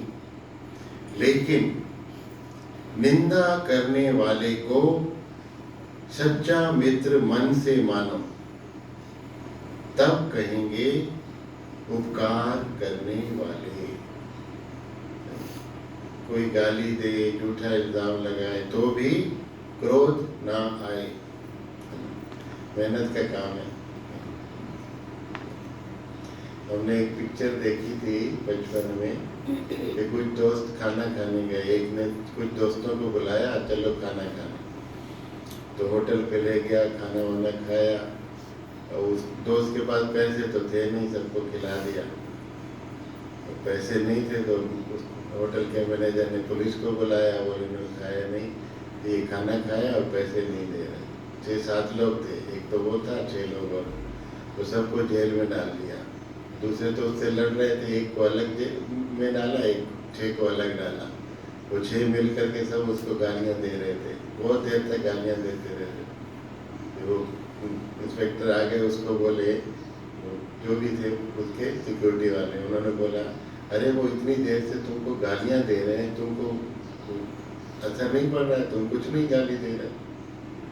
लेकिन निंदा करने वाले को सच्चा मित्र मन से मानो, तब कहेंगे उपकार करने वाले। कोई गाली दे, झूठा इल्जाम लगाए तो भी क्रोध ना आए, मेहनत का काम है। हमने एक पिक्चर देखी थी बचपन में कि कुछ दोस्त खाना खाने गए, एक ने कुछ दोस्तों को बुलाया, चलो खाना खाने, तो होटल पे ले गया, खाना वाना खाया, और उस दोस्त के पास पैसे तो थे नहीं, सबको खिला दिया। तो पैसे नहीं थे तो उस होटल के मैनेजर ने पुलिस को बुलाया, वो इन्होंने खाया नहीं, ये खाना खाया और पैसे नहीं दे रहे। 6-7 लोग थे, एक तो वो था, 6 लोग और, तो सबको जेल में डाल दिया। दूसरे तो उससे लड़ रहे थे, एक को अलग जेल में डाला, एक 6 को अलग डाला। वो 6 मिल करके सब उसको गालियाँ दे रहे थे, बहुत देर तक गालियाँ देते रहे। वो इंस्पेक्टर आ गए, उसको बोले, जो भी थे उसके सिक्योरिटी वाले, उन्होंने बोला, अरे वो इतनी देर से तुमको गालियाँ दे रहे हैं, तुमको असर नहीं पड़ रहा है, तुम कुछ नहीं गाली दे रहे।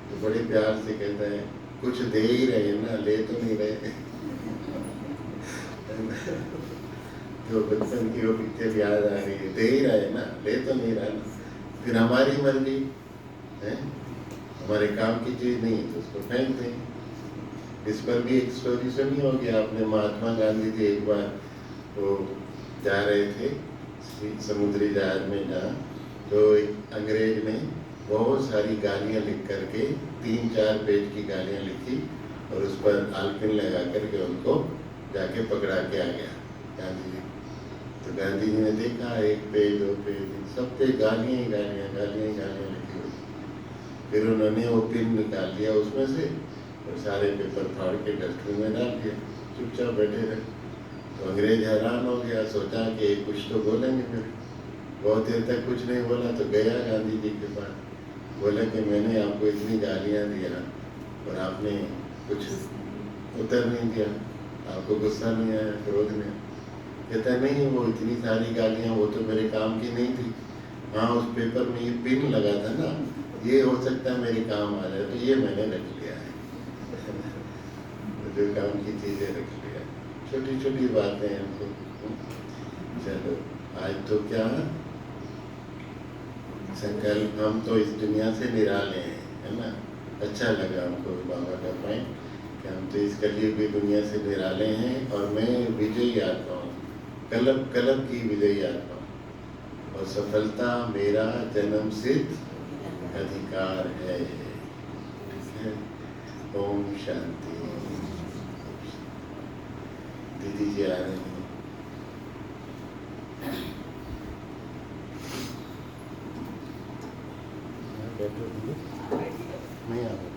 तो बड़े प्यार से कहता है, कुछ दे ही रहे हैं ना, ले तो नहीं रहे। जो बचपन की वो पिक्चर याद आ रही है, दे ही रहे ना, ले तो नहीं रहा ना। फिर हमारी मर्जी है, हमारे काम की चीज़ नहीं तो उसको फेंक दें। इस पर भी एक स्टोरी सुनी होगी आपने, महात्मा गांधी जी एक बार वो जा रहे थे समुद्री जहाज में जहाँ, तो एक अंग्रेज ने बहुत सारी गालियाँ लिख करके 3-4 पेज की गालियाँ लिखी और उस पर आलपिन लगा करके उनको जाके पकड़ा के आ गया गांधी जी। तो गांधी जी ने देखा 1 पेज 2 पेज सब पे गालियाँ ही गालियाँ लिखी हुई। फिर उन्होंने वो पिन निकाल लिया उसमें से और सारे पेपर फाड़ के डस्टबिन में डाल दिया, चुपचाप बैठे रहे। तो अंग्रेज हैरान हो गया, सोचा कि कुछ तो बोलेंगे। फिर बहुत देर तक कुछ नहीं बोला, तो गया गांधी जी के पास, बोला कि मैंने आपको इतनी गालियाँ दिया और आपने कुछ उत्तर नहीं दिया, आपको गुस्सा नहीं आया, क्रोध नहीं आया? कहता नहीं, वो इतनी सारी गालियाँ वो तो मेरे काम की नहीं थी। हाँ, उस पेपर में ये पिन लगा था ना, ये हो सकता है मेरे काम आ जाए, तो ये मैंने रख लिया है। जो काम की चीज़ें रख लिया, छोटी छोटी बातें हमको। चलो आज तो क्या संकल्प, हम तो इस दुनिया से निराले हैं, है ना। अच्छा लगा हमको बाबा का पॉइंट कि हम तो इस कलयुगी दुनिया से निराले हैं और मैं विजयी आत्मा हूँ, कलब कलब की विजयी आत्मा हूँ, और सफलता मेरा जन्म सिद्ध अधिकार है। ओम शांति। दीदी जी आ रहे हैं। नहीं आ रहे।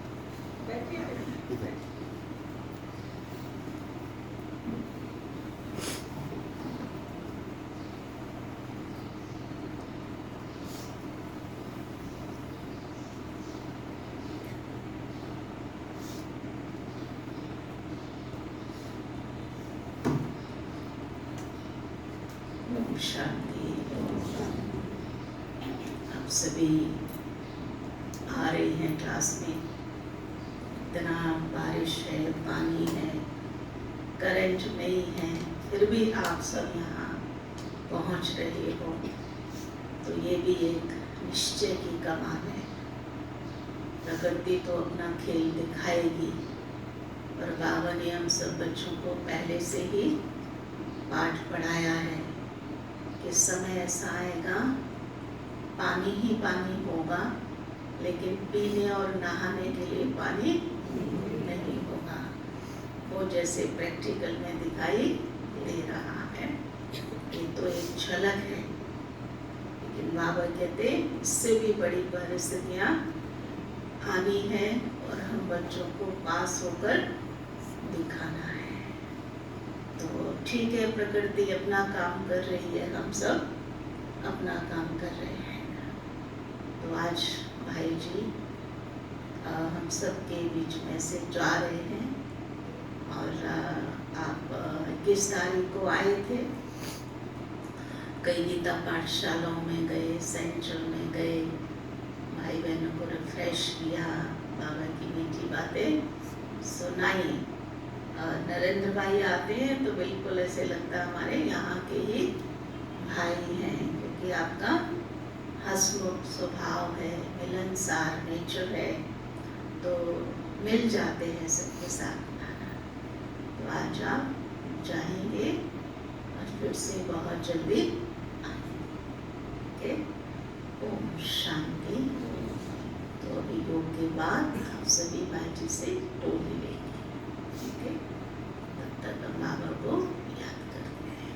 शांति। आप सभी आ रहे हैं क्लास में, इतना बारिश है, पानी है, करंट नहीं है, फिर भी आप सब यहाँ पहुँच रहे हो, तो ये भी एक निश्चय की कमाल है। प्रकृति तो अपना खेल दिखाएगी, और बाबा ने हम सब बच्चों को पहले से ही पाठ पढ़ाया है कि समय ऐसा आएगा, पानी ही पानी होगा, लेकिन पीने और नहाने के लिए पानी नहीं होगा। वो जैसे प्रैक्टिकल में दिखाई दे रहा है, ये तो एक झलक है, लेकिन बाबा कहते इससे भी बड़ी परिस्थितियाँ आनी है और हम बच्चों को पास होकर दिखाना है। तो ठीक है, प्रकृति अपना काम कर रही है, हम सब अपना काम कर रहे हैं। तो आज भाई जी हम सब के बीच में से जा रहे हैं, और आप 21 तारीख को आए थे, कई गीता पाठशालाओं में गए, सेंटर में गए, भाई बहनों को रिफ्रेश किया, बाबा की मीठी बातें सुनाई। नरेंद्र भाई आते हैं तो बिल्कुल ऐसे लगता है हमारे यहाँ के ही भाई हैं, क्योंकि आपका हंसमुख स्वभाव है, मिलनसार नेचर है, तो मिल जाते हैं सबके साथ। तो आज आप जाएंगे और फिर से बहुत जल्दी आएंगे। ओम शांति। तो अभी योग के बाद आप सभी बाजी से टोली लेंगे, ठीक है? तब तक हम बाबा को याद करते हैं।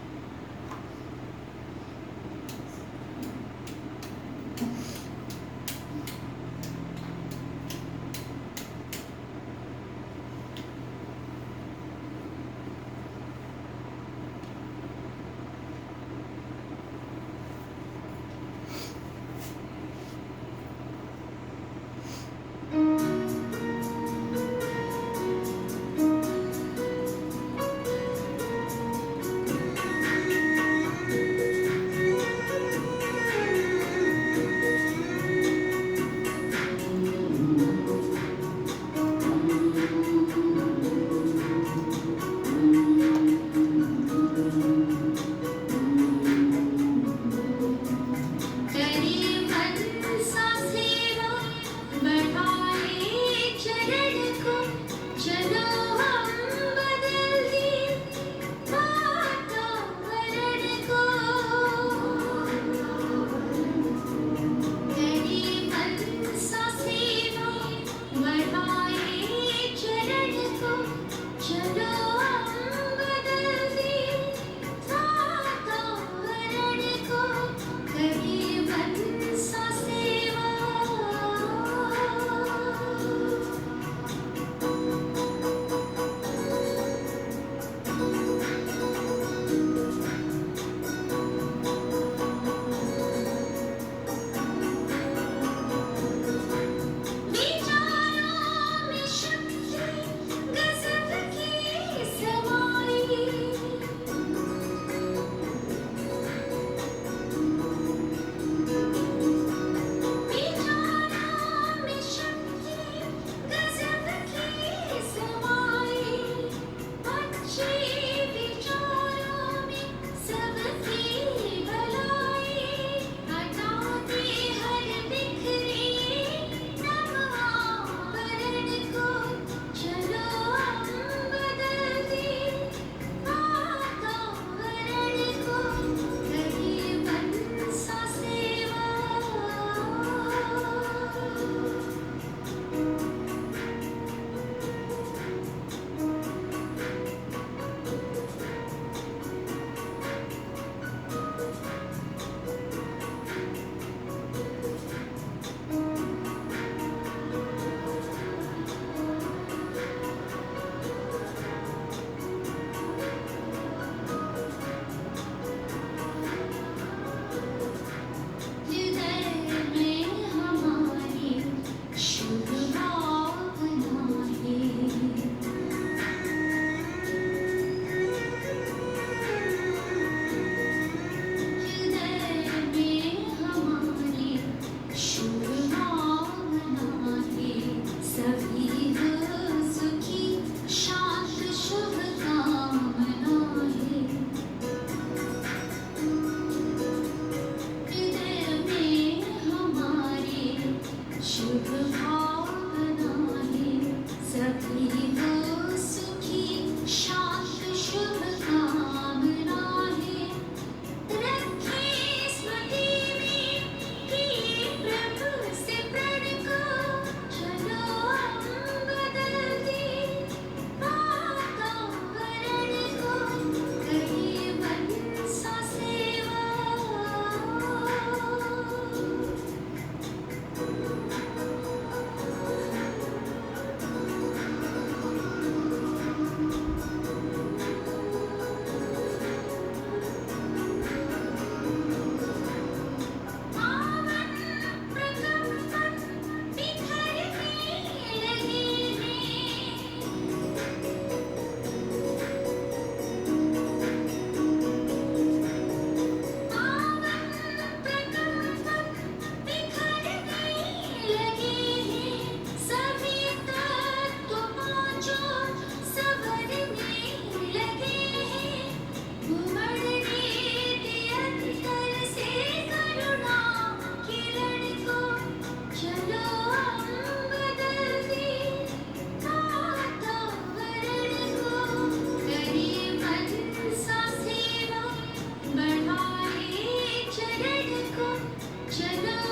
चला